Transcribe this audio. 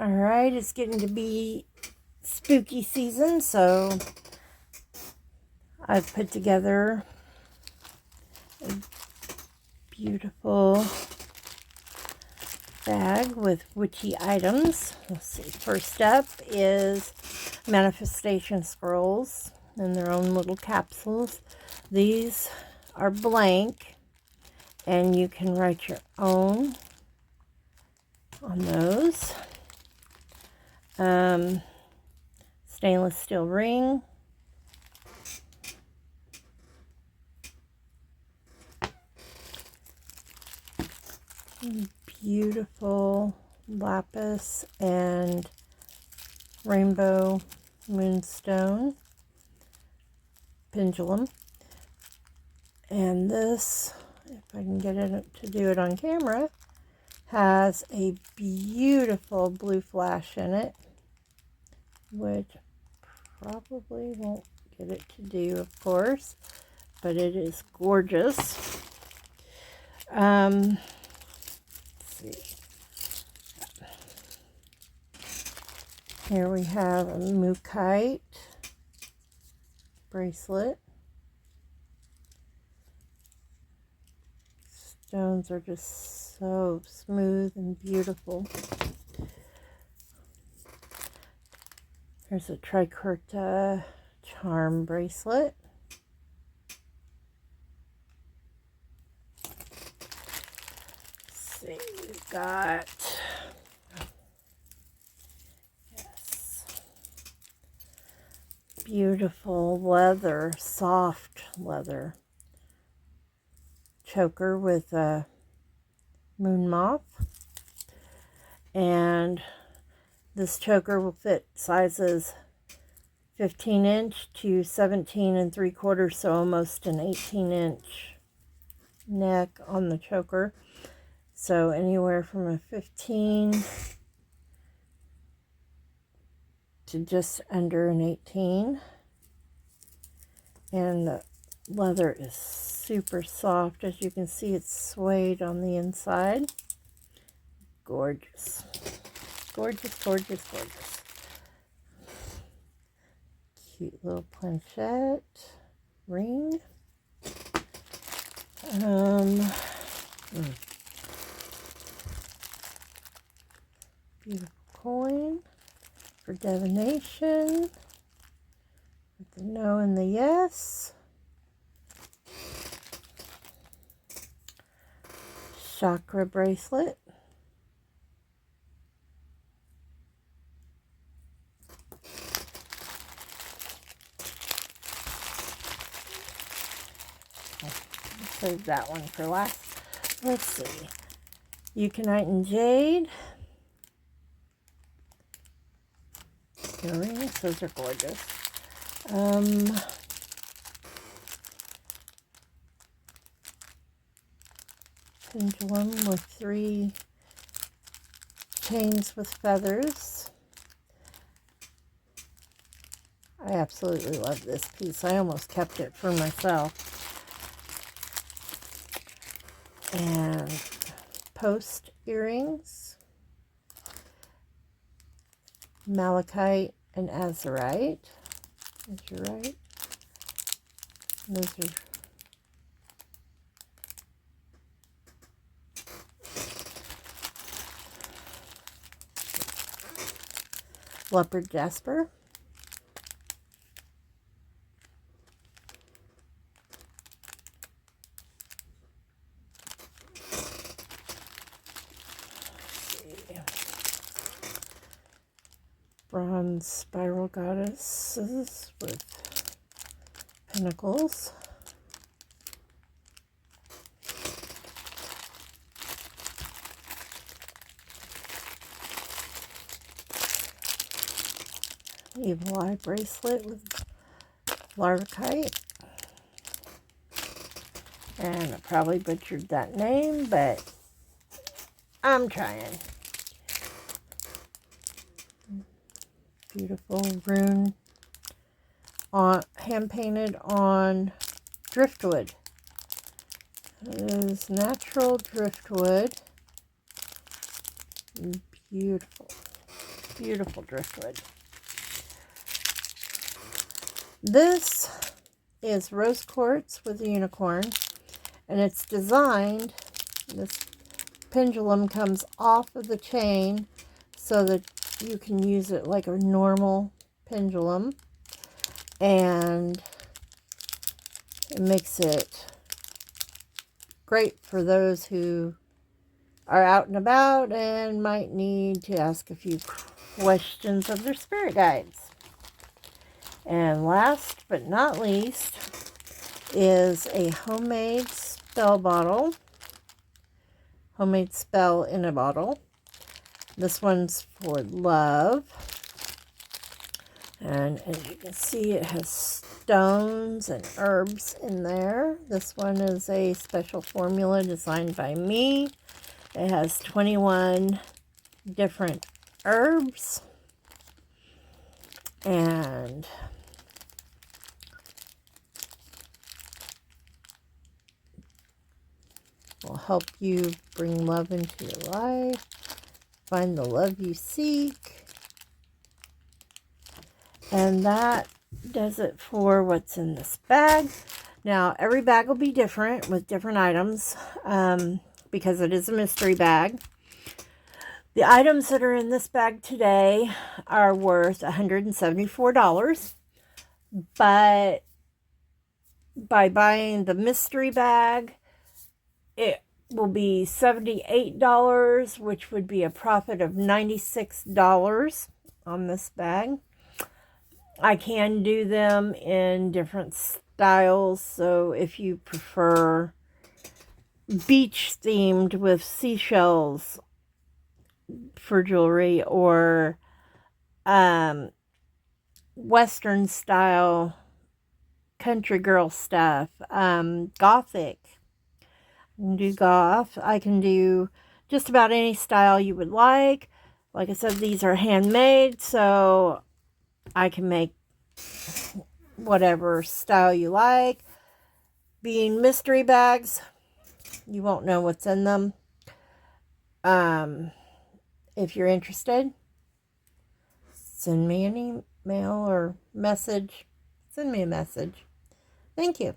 Alright, it's getting to be spooky season, so I've put together a beautiful bag with witchy items. Let's see, first up is manifestation scrolls in their own little capsules. These are blank, and you can write your own on those. Stainless steel ring. Beautiful lapis and rainbow moonstone pendulum. And this, if I can get it to do it on camera, has a beautiful blue flash in it, which probably won't get it to do, of course, but it is gorgeous. Let's see. Here we have a mookaite bracelet. Stones are just so smooth and beautiful. Here's a tricorta charm bracelet. Let's see, we've got beautiful leather, soft leather choker with a moon moth, and this choker will fit sizes 15-inch to 17 3/4, so almost an 18-inch neck on the choker. So anywhere from a 15 to just under an 18. And the leather is super soft. As you can see, it's suede on the inside. Gorgeous. Gorgeous, gorgeous, gorgeous. Cute little planchette ring. Beautiful coin for divination with the no and the yes. Chakra bracelet. Save that one for last. Let's see. Euconite and jade. Earrings. Those are gorgeous. Pendulum with 3 chains with feathers. I absolutely love this piece. I almost kept it for myself. And post earrings, malachite and azurite. Azurite. Those are leopard jasper. Bronze spiral goddesses with pinnacles. Evil eye bracelet with larvacite. And I probably butchered that name, but I'm trying. Beautiful rune hand painted on driftwood. It is natural driftwood. Beautiful. Beautiful driftwood. This is rose quartz with a unicorn, and it's designed, this pendulum comes off of the chain so that you can use it like a normal pendulum, and it makes it great for those who are out and about and might need to ask a few questions of their spirit guides. And last but not least is a homemade spell bottle. Homemade spell in a bottle. This one's for love. And as you can see, it has stones and herbs in there. This one is a special formula designed by me. It has 21 different herbs. And will help you bring love into your life, find the love you seek. And that does it for what's in this bag. Now, every bag will be different with different items because it is a mystery bag. The items that are in this bag today are worth $174, but by buying the mystery bag, it will be $78, which would be a profit of $96 on this bag. I can do them in different styles, so if you prefer beach themed with seashells for jewelry, or Western style country girl stuff, Gothic, I can do Goth. I can do just about any style you would like. Like I said, these are handmade, so I can make whatever style you like. Being mystery bags, you won't know what's in them. If you're interested, send me an email or message. Send me a message. Thank you.